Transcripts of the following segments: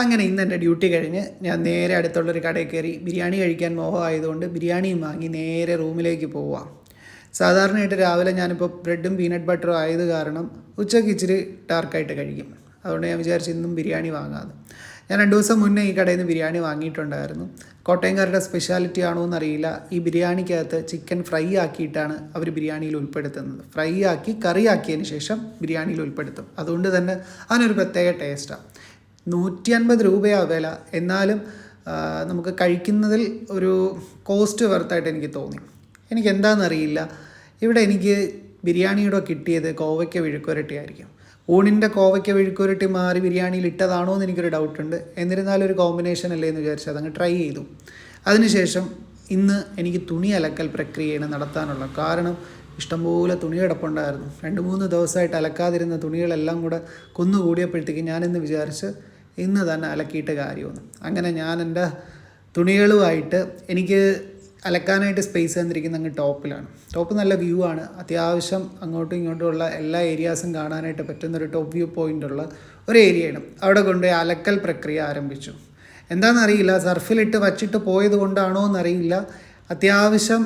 അങ്ങനെ ഇന്ന് എൻ്റെ ഡ്യൂട്ടി കഴിഞ്ഞ് ഞാൻ നേരെ അടുത്തുള്ളൊരു കടയിൽ കയറി ബിരിയാണി കഴിക്കാൻ മോഹമായതുകൊണ്ട് ബിരിയാണിയും വാങ്ങി നേരെ റൂമിലേക്ക് പോവാം. സാധാരണയായിട്ട് രാവിലെ ഞാനിപ്പോൾ ബ്രെഡും പീനട്ട് ബട്ടറും ആയത് കാരണം ഉച്ചയ്ക്ക് ഇച്ചിരി ഡാർക്കായിട്ട് കഴിക്കും. അതുകൊണ്ട് ഞാൻ വിചാരിച്ചു ഇന്നും ബിരിയാണി വാങ്ങാമെന്ന്. ഞാൻ 2 ദിവസം മുന്നേ ഈ കടയിൽ നിന്ന് ബിരിയാണി വാങ്ങിയിട്ടുണ്ടായിരുന്നു. കോട്ടയംകാരുടെ സ്പെഷ്യാലിറ്റി ആണോ എന്നറിയില്ല, ഈ ബിരിയാണിക്കകത്ത് ചിക്കൻ ഫ്രൈ ആക്കിയിട്ടാണ് അവർ ബിരിയാണിയിൽ ഉൾപ്പെടുത്തുന്നത്. ഫ്രൈ ആക്കി കറിയാക്കിയതിന് ശേഷം ബിരിയാണിയിൽ ഉൾപ്പെടുത്തും. അതുകൊണ്ട് തന്നെ അതിനൊരു പ്രത്യേക ടേസ്റ്റാണ്. 150 രൂപയാണ് വില. എന്നാലും നമുക്ക് കഴിക്കുന്നതിൽ ഒരു കോസ്റ്റ് വെർത്തായിട്ട് എനിക്ക് തോന്നി. എനിക്ക് എന്താണെന്നറിയില്ല, ഇവിടെ എനിക്ക് ബിരിയാണിയുടെ കിട്ടിയത് കോവയ്ക്ക വിഴുക്കുരട്ടി ആയിരിക്കും. ഊണിൻ്റെ കോവയ്ക്ക വിഴുക്കുരട്ടി മാറി ബിരിയാണിയിൽ ഇട്ടതാണോ എന്ന് എനിക്കൊരു ഡൗട്ടുണ്ട്. എന്നിരുന്നാലും ഒരു കോമ്പിനേഷൻ അല്ലേ എന്ന് വിചാരിച്ച് അതങ്ങ് ട്രൈ ചെയ്തു. അതിനുശേഷം ഇന്ന് എനിക്ക് തുണി അലക്കൽ പ്രക്രിയയാണ് നടത്താനുള്ള. കാരണം ഇഷ്ടംപോലെ തുണി കിടപ്പുണ്ടായിരുന്നു. 2-3 ദിവസമായിട്ട് അലക്കാതിരുന്ന തുണികളെല്ലാം കൂടെ കുന്നുകൂടിയപ്പോഴത്തേക്ക് ഞാനിന്ന് വിചാരിച്ച് ഇന്ന് തന്നെ അലക്കിയിട്ട് കാര്യമൊന്നും. അങ്ങനെ ഞാൻ എൻ്റെ തുണികളുമായിട്ട് എനിക്ക് അലക്കാനായിട്ട് സ്പേസ് തന്നിരിക്കുന്ന അങ്ങ് ടോപ്പിലാണ്. ടോപ്പ് നല്ല വ്യൂ ആണ്. അത്യാവശ്യം അങ്ങോട്ടും ഇങ്ങോട്ടുമുള്ള എല്ലാ ഏരിയാസും കാണാനായിട്ട് പറ്റുന്നൊരു ടോപ്പ് വ്യൂ പോയിൻ്റുള്ള ഒരു ഏരിയയാണ്. അവിടെ കൊണ്ടുപോയി അലക്കൽ പ്രക്രിയ ആരംഭിച്ചു. എന്താണെന്നറിയില്ല, സർഫിലിട്ട് വച്ചിട്ട് പോയത് കൊണ്ടാണോ എന്നറിയില്ല, അത്യാവശ്യം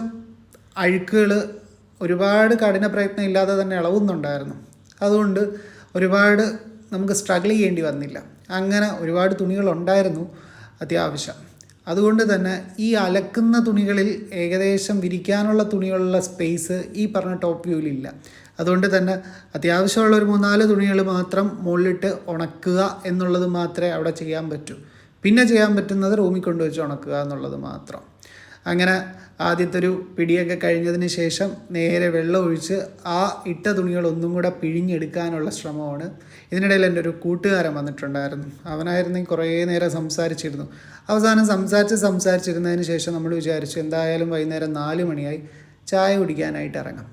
അഴുക്കുകൾ ഒരുപാട് കഠിന പ്രയത്നം ഇല്ലാതെ തന്നെ ഇളവുന്നുണ്ടായിരുന്നു. അതുകൊണ്ട് ഒരുപാട് നമുക്ക് സ്ട്രഗിൾ ചെയ്യേണ്ടി വന്നില്ല. അങ്ങനെ ഒരുപാട് തുണികളുണ്ടായിരുന്നു അത്യാവശ്യം. അതുകൊണ്ട് തന്നെ ഈ അലക്കുന്ന തുണികളിൽ ഏകദേശം വിരിക്കാനുള്ള തുണികളുള്ള സ്പേസ് ഈ പറഞ്ഞ ടോപ്പ് വ്യൂവിലില്ല. അതുകൊണ്ട് തന്നെ അത്യാവശ്യമുള്ള ഒരു 3-4 തുണികൾ മാത്രം മുകളിലിട്ട് ഉണക്കുക എന്നുള്ളത് മാത്രമേ അവിടെ ചെയ്യാൻ പറ്റൂ. പിന്നെ ചെയ്യാൻ പറ്റുന്നത് റൂമിൽ കൊണ്ടുവച്ച് ഉണക്കുക എന്നുള്ളത് മാത്രം. അങ്ങനെ ആദ്യത്തെ ഒരു പിടിയൊക്കെ കഴിഞ്ഞതിന് ശേഷം നേരെ വെള്ളം ഒഴിച്ച് ആ ഇട്ട തുണികൾ ഒന്നും കൂടെ പിഴിഞ്ഞെടുക്കാനുള്ള ശ്രമമാണ്. ഇതിനിടയിൽ എൻ്റെ ഒരു കൂട്ടുകാരൻ വന്നിട്ടുണ്ടായിരുന്നു. അവനായിരുന്നെങ്കിൽ കുറേ നേരം സംസാരിച്ചിരുന്നു. അവസാനം സംസാരിച്ചിരുന്നതിന് ശേഷം നമ്മൾ വിചാരിച്ചു എന്തായാലും വൈകുന്നേരം 4 മണിയായി, ചായ കുടിക്കാനായിട്ട് ഇറങ്ങാം.